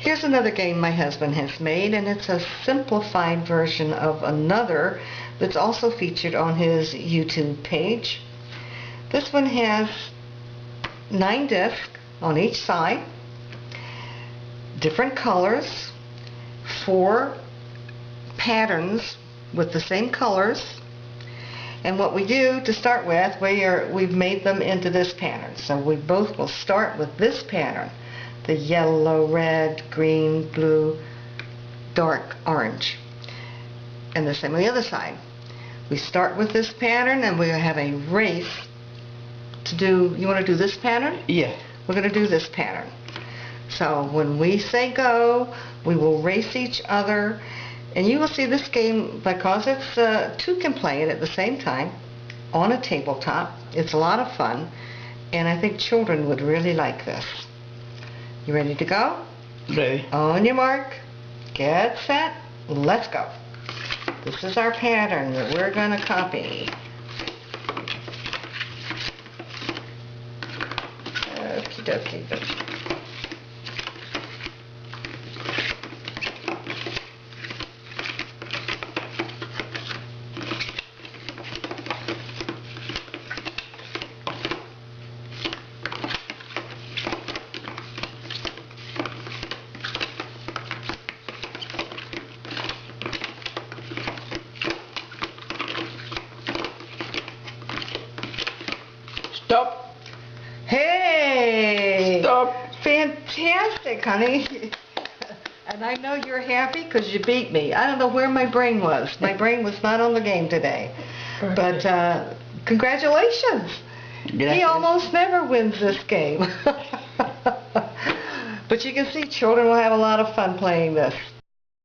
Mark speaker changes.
Speaker 1: Here's another game my husband has made, and it's a simplified version of another that's also featured on his YouTube page. This one has 9 discs on each side, different colors, 4 patterns with the same colors. And what we do to start with, we've made them into this pattern. So we both will start with this pattern, the yellow, red, green, blue, dark orange. And the same on the other side. We start with this pattern and we have a race to do, you want to do this pattern?
Speaker 2: Yeah.
Speaker 1: We're going to do this pattern. So when we say go, we will race each other. And you will see this game, because it's two can play it at the same time on a tabletop. It's a lot of fun, and I think children would really like this. You ready to go?
Speaker 2: Ready.
Speaker 1: On your mark, get set, let's go. This is our pattern that we're going to copy. Okie dokie.
Speaker 2: Stop.
Speaker 1: Hey!
Speaker 2: Stop.
Speaker 1: Fantastic, honey. And I know you're happy because you beat me. I don't know where my brain was. My brain was not on the game today. But congratulations.
Speaker 2: Gracias.
Speaker 1: He almost never wins this game. But you can see children will have a lot of fun playing this.